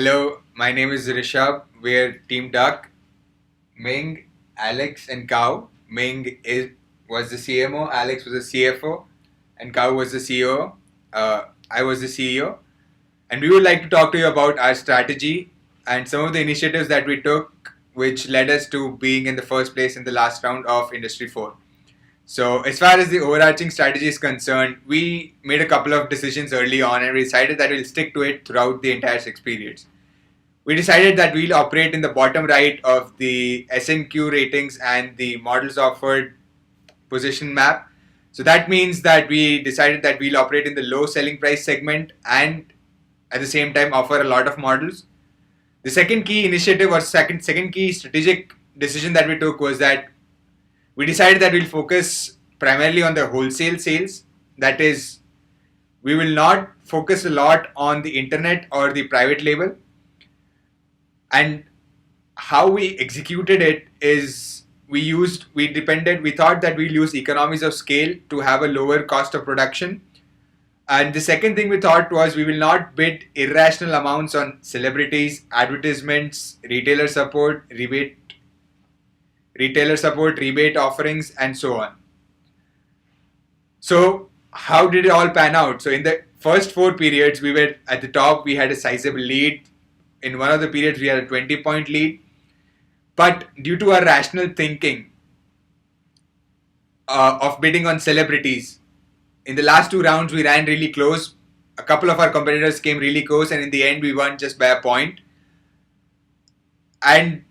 Hello, my name is Rishabh. We're Team Duck. Ming, Alex, and Cow. Was the CMO, Alex was the CFO, and Cow was the CEO. I was the CEO. And we would like to talk to you about our strategy and some of the initiatives that we took, which led us to being in the first place in the last round of Industry 4. So, as far as the overarching strategy is concerned, we made a couple of decisions early on and we decided that we'll stick to it throughout the entire 6 periods. We decided that we'll operate in the bottom right of the SNQ ratings and the models offered position map. So that means that we decided that we'll operate in the low selling price segment and at the same time offer a lot of models. The second key initiative or second key strategic decision that we took was that we decided that we'll focus primarily on the wholesale sales. That is, we will not focus a lot on the internet or the private label. And how we executed it is we thought that we'll use economies of scale to have a lower cost of production. And the second thing we thought was we will not bid irrational amounts on celebrities, advertisements, retailer support, rebate offerings, and so on. So how did it all pan out? So in the first 4 periods, we were at the top. We had a sizable lead. In one of the periods, we had a 20-point lead. But due to our rational thinking of bidding on celebrities, in the last 2 rounds, we ran really close. A couple of our competitors came really close, and in the end, we won just by a point. And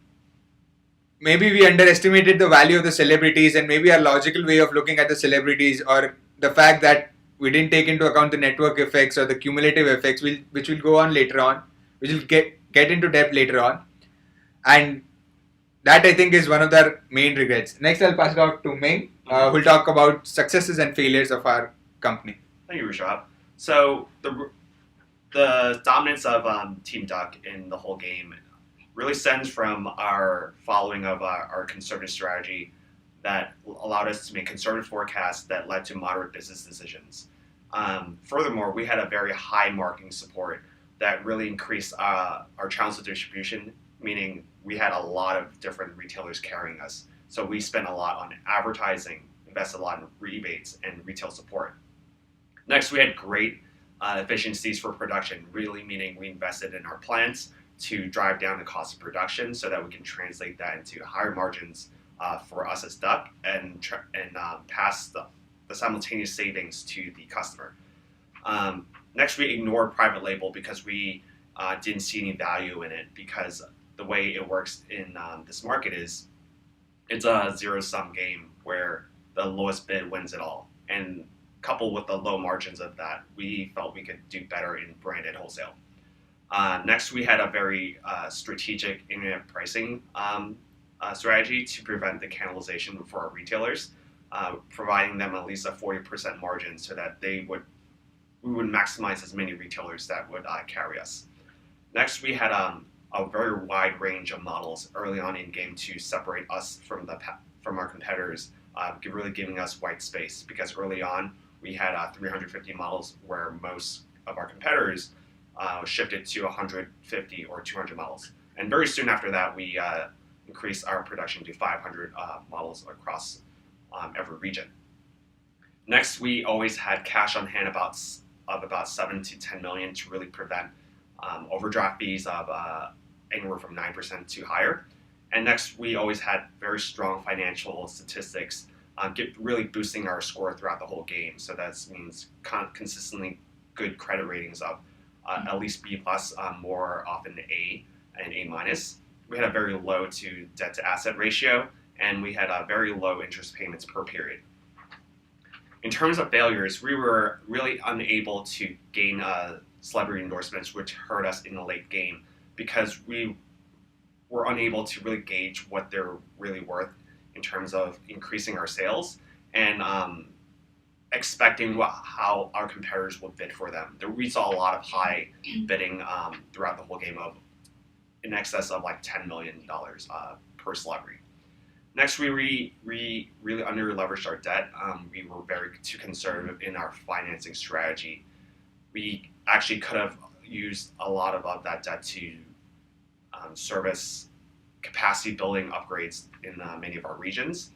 maybe we underestimated the value of the celebrities, and maybe our logical way of looking at the celebrities, or the fact that we didn't take into account the network effects or the cumulative effects, which will go on later on, which will get into depth later on. And that I think is one of the main regrets. Next, I'll pass it out to Ming, who'll talk about successes and failures of our company. Thank you, Rishabh. So the dominance of Team Duck in the whole game really stems from our following of our conservative strategy that allowed us to make conservative forecasts that led to moderate business decisions. Furthermore, we had a very high marketing support that really increased our channels of distribution, meaning we had a lot of different retailers carrying us. So we spent a lot on advertising, invested a lot in rebates and retail support. Next, we had great efficiencies for production, really meaning we invested in our plants to drive down the cost of production so that we can translate that into higher margins for us as Duck and pass the simultaneous savings to the customer. Next, we ignored private label because we didn't see any value in it, because the way it works in this market is it's a zero-sum game where the lowest bid wins it all. And coupled with the low margins of that, we felt we could do better in branded wholesale. Next, we had a very strategic internet pricing strategy to prevent the cannibalization for our retailers, providing them at least a 40% margin so that we would maximize as many retailers that would carry us. Next, we had a very wide range of models early on in game to separate us from our competitors, really giving us white space, because early on we had 350 models where most of our competitors shifted to 150 or 200 models. And very soon after that, we increased our production to 500 models across every region. Next, we always had cash on hand of about 7 to 10 million to really prevent overdraft fees of anywhere from 9% to higher. And next, we always had very strong financial statistics, really boosting our score throughout the whole game. So that means consistently good credit ratings of at least B+, more often A and A-. We had a very low to debt to asset ratio, and we had very low interest payments per period. In terms of failures, we were really unable to gain celebrity endorsements, which hurt us in the late game, because we were unable to really gauge what they're really worth in terms of increasing our sales and expecting how our competitors would bid for them. We saw a lot of high bidding throughout the whole game of in excess of like $10 million per celebrity. Next, we really under-leveraged our debt. We were very too conservative in our financing strategy. We actually could have used a lot of that debt to service capacity building upgrades in many of our regions.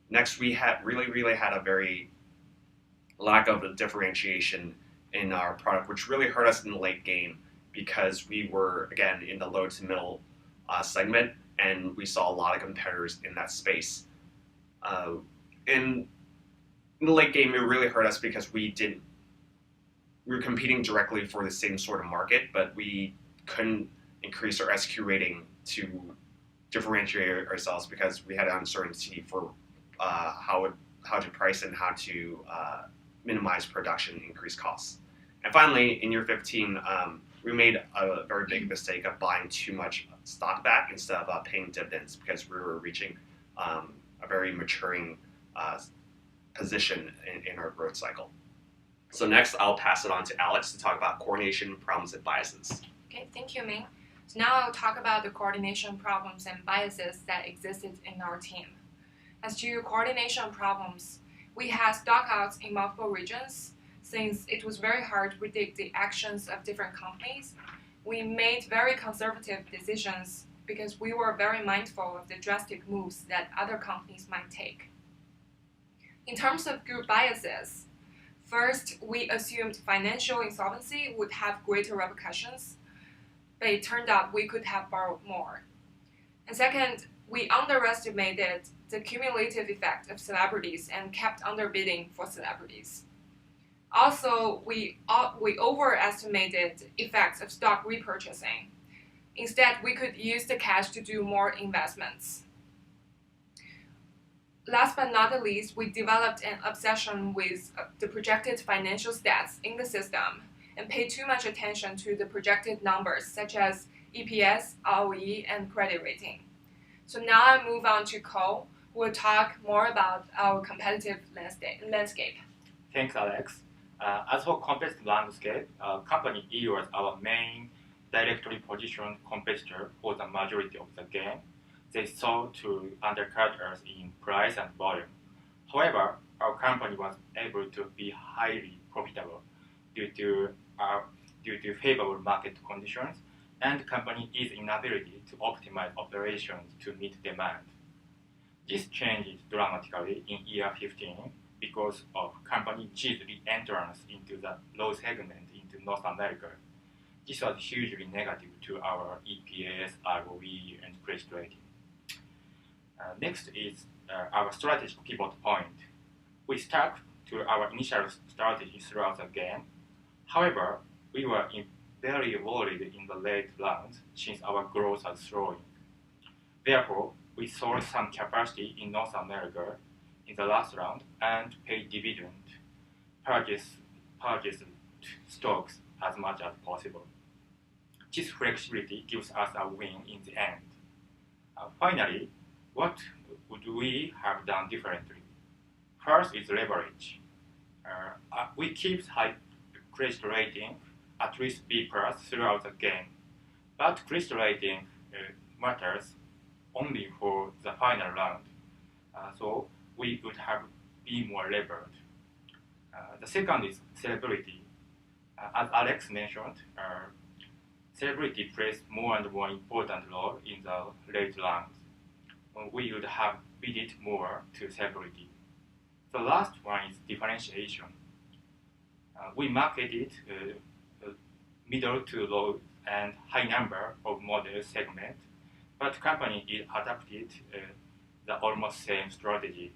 Next, we had really had a very lack of a differentiation in our product, which really hurt us in the late game because we were, again, in the low to middle segment, and we saw a lot of competitors in that space. In the late game, it really hurt us because we were competing directly for the same sort of market, but we couldn't increase our SQ rating to differentiate ourselves because we had uncertainty for how to price and how to minimize production and increase costs. And finally, in year 15, we made a very big mistake of buying too much stock back instead of paying dividends because we were reaching a very maturing position in our growth cycle. So next, I'll pass it on to Alex to talk about coordination problems and biases. Okay, thank you, Ming. So now I'll talk about the coordination problems and biases that existed in our team. As to coordination problems, we had stockouts in multiple regions. Since it was very hard to predict the actions of different companies, we made very conservative decisions because we were very mindful of the drastic moves that other companies might take. In terms of group biases, first, we assumed financial insolvency would have greater repercussions, but it turned out we could have borrowed more. And second, we underestimated the cumulative effect of celebrities and kept underbidding for celebrities. Also, we overestimated effects of stock repurchasing. Instead, we could use the cash to do more investments. Last but not the least, we developed an obsession with the projected financial stats in the system and paid too much attention to the projected numbers such as EPS, ROE, and credit rating. So now I move on to Cole, who will talk more about our competitive landscape. Thanks, Alex. As for competitive landscape, company E was our main directly positioned competitor for the majority of the game. They sought to undercut us in price and volume. However, our company was able to be highly profitable due to favorable market conditions and company E's inability to optimize operations to meet demand. This changed dramatically in year 15 because of company G's re-entrance into the low segment into North America. This was hugely negative to our EPS, ROE, and credit rating. Next is our strategic pivot point. We stuck to our initial strategy throughout the game. However, we were very worried in the late rounds since our growth was slowing. Therefore, we sold some capacity in North America in the last round and paid dividend, purchased stocks as much as possible. This flexibility gives us a win in the end. Finally, what would we have done differently? First is leverage. We keep high credit rating, at least B+ throughout the game, but credit rating matters only for the final round, so we would have been more levered. The second is celebrity. As Alex mentioned, celebrity plays more and more important role in the late rounds. We would have bidded more to celebrity. The last one is differentiation. We marketed middle to low and high number of model segment, but company is adapted the almost same strategy.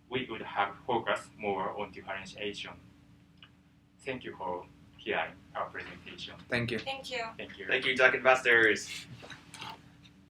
We would have focused more on differentiation. Thank you for hearing our presentation. Thank you. Thank you. Thank you. Thank you, Duck Investors.